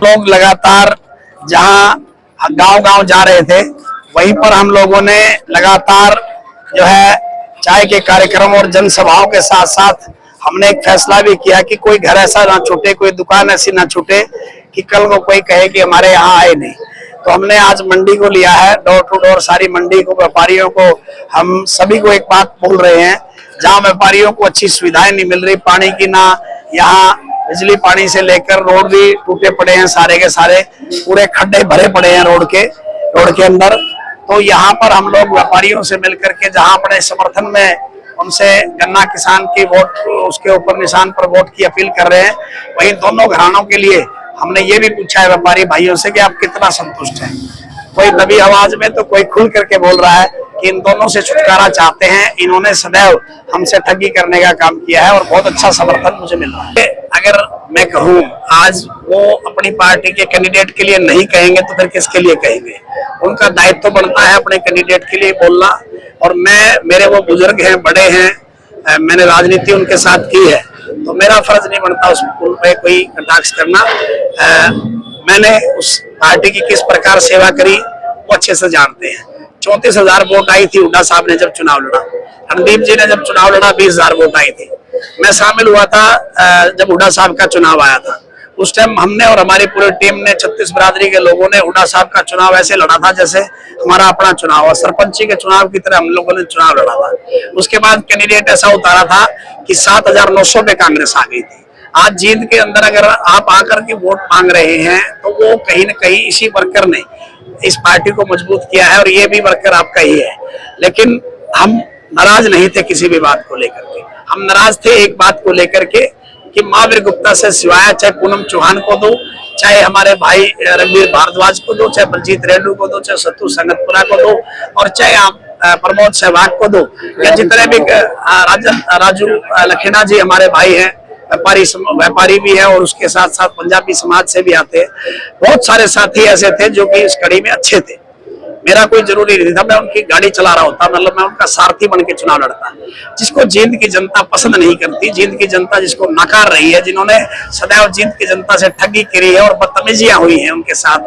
लोग लगातार जहां गांव-गांव जा रहे थे, वहीं पर हम लोगों ने लगातार जो है चाय के कार्यक्रम और जनसभाओं के साथ साथ हमने एक फैसला भी किया कि कोई घर ऐसा ना छूटे, कोई दुकान ऐसी ना छूटे कि कल को कोई कहे कि हमारे यहाँ आए नहीं। तो हमने आज मंडी को लिया है, डोर टू डोर सारी मंडी को, व्यापारियों को, हम सभी को एक बात बोल रहे हैं, जहाँ व्यापारियों को अच्छी सुविधाएं नहीं मिल रही, पानी की ना, यहाँ बिजली पानी से लेकर रोड भी टूटे पड़े हैं, सारे के सारे पूरे खड्डे भरे पड़े हैं रोड के अंदर। तो यहाँ पर हम लोग व्यापारियों से मिलकर के जहाँ अपने समर्थन में उनसे गन्ना किसान की वोट, उसके ऊपर निशान पर वोट की अपील कर रहे हैं, वहीं दोनों घरानों के लिए हमने ये भी पूछा है व्यापारी भाइयों से कि आप कितना संतुष्ट हैं। कोई दबी आवाज में तो कोई खुल करके बोल रहा है कि इन दोनों से छुटकारा चाहते हैं, इन्होंने सदैव हमसे ठगी करने का काम किया है और बहुत अच्छा समर्थन मुझे मिल रहा है। अगर मैं कहूँ आज वो अपनी पार्टी के कैंडिडेट के लिए नहीं कहेंगे तो फिर किसके लिए कहेंगे? उनका दायित्व तो बनता है अपने कैंडिडेट के लिए बोलना। और मेरे वो बुजुर्ग हैं, बड़े हैं, मैंने राजनीति उनके साथ की है, तो मेरा फर्ज नहीं बनता उस पे कोई कटाक्ष करना। मैंने उस पार्टी की किस प्रकार सेवा करी वो अच्छे से जानते हैं। 34,000 वोट आई थी हुड्डा साहब ने जब चुनाव लड़ा, रणदीप जी ने जब चुनाव लड़ा 20,000 वोट आई थी। मैं शामिल हुआ था जब हुड्डा साहब का चुनाव आया था, उस टाइम हमने और हमारी पूरी टीम ने 36 बिरादरी के लोगों ने हुड्डा साहब का चुनाव ऐसे लड़ा था जैसे हमारा अपना चुनाव है, सरपंची के चुनाव की तरह हम लोगों ने चुनाव लड़ा था। उसके बाद कैंडिडेट ऐसा उतारा था कि 7,900 पे कांग्रेस आ गई थी। आज जींद के अंदर अगर आप आकर के वोट मांग रहे हैं तो वो कहीं न कहीं इसी वर्कर ने इस पार्टी को मजबूत किया है और ये भी वर्कर आपका ही है। लेकिन हम नाराज नहीं थे किसी भी बात को लेकर के, हम नाराज थे एक बात को लेकर के कि महावीर गुप्ता से सिवाय चाहे पूनम चौहान को दो, चाहे हमारे भाई रणवीर भारद्वाज को दो, चाहे बलजीत रेड्डू को दो, चाहे सत्तू संगतपुरा को दो, और चाहे आप प्रमोद सहवाग को दो, या जितने भी राजू लखेना जी हमारे भाई हैं, व्यापारी भी है और उसके साथ साथ पंजाबी समाज से भी आते हैं। बहुत सारे साथी ऐसे थे जो कि इस कड़ी में अच्छे थे। मेरा कोई जरूरी नहीं था, मैं उनकी गाड़ी चला रहा होता, मतलब मैं उनका सारथी बन के चुनाव लड़ता। जिसको जींद की जनता पसंद नहीं करती, जींद की जनता जिसको नकार रही है, जिन्होंने सदैव जींद की जनता से ठगी करी है और बदतमीजियां हुई हैं उनके साथ,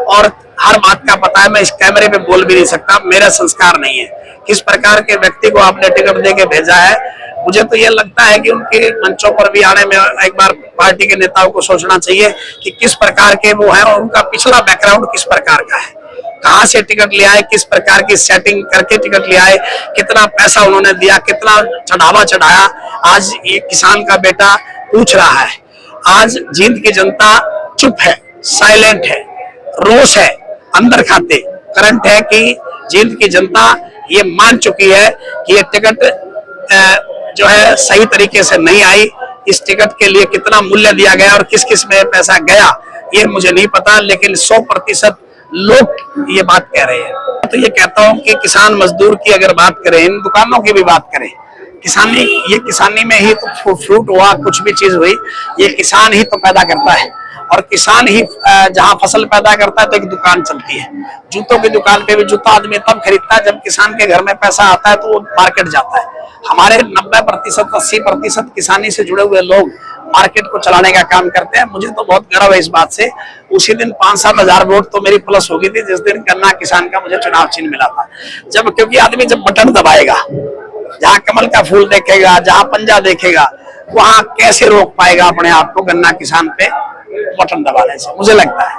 और हर बात का पता है, मैं इस कैमरे पे बोल भी नहीं सकता, मेरा संस्कार नहीं है। किस प्रकार के व्यक्ति को आपने टिकट दे के भेजा है, मुझे तो ये लगता है कि उनके मंचों पर भी आने में एक बार पार्टी के नेताओं को सोचना चाहिए कि किस प्रकार के वो है और उनका पिछला बैकग्राउंड किस प्रकार का है, कहां से टिकट लिया है, किस प्रकार की सेटिंग करके टिकट लिया है, कितना पैसा उन्होंने दिया, कितना चढ़ावा चढ़ाया। आज ये किसान का बेटा पूछ रहा है। आज जींद की जनता चुप है, साइलेंट है, रोष है, अंदर खाते करंट है कि जींद की जनता ये मान चुकी है कि ये टिकट जो है सही तरीके से नहीं आई। इस टिकट के लिए कितना मूल्य दिया गया और किस किस में पैसा गया ये मुझे नहीं पता, लेकिन 100% लोग ये बात कह रहे हैं। तो ये कहता हूं कि किसान मजदूर की अगर बात करें, इन दुकानों की भी बात करें, किसानी में ही तो फ्रूट हुआ, कुछ भी चीज हुई, ये किसान ही तो पैदा करता है, और किसान ही जहां फसल पैदा करता है तो एक दुकान चलती है। जूतों की दुकान पे भी जूता आदमी तब खरीदता है जब किसान के घर में पैसा आता है तो वो मार्केट जाता है। हमारे 90% 80% किसानी से जुड़े हुए लोग मार्केट को चलाने का काम करते हैं। मुझे तो बहुत गर्व है इस बात से। उसी दिन 5-7 हजार वोट तो मेरी प्लस हो गई थी जिस दिन गन्ना किसान का मुझे चुनाव चिन्ह मिला था। क्योंकि आदमी जब बटन दबाएगा, जहाँ कमल का फूल देखेगा, जहाँ पंजा देखेगा, वहां कैसे रोक पाएगा अपने आप को गन्ना किसान पे बटन दबाने से, मुझे लगता है।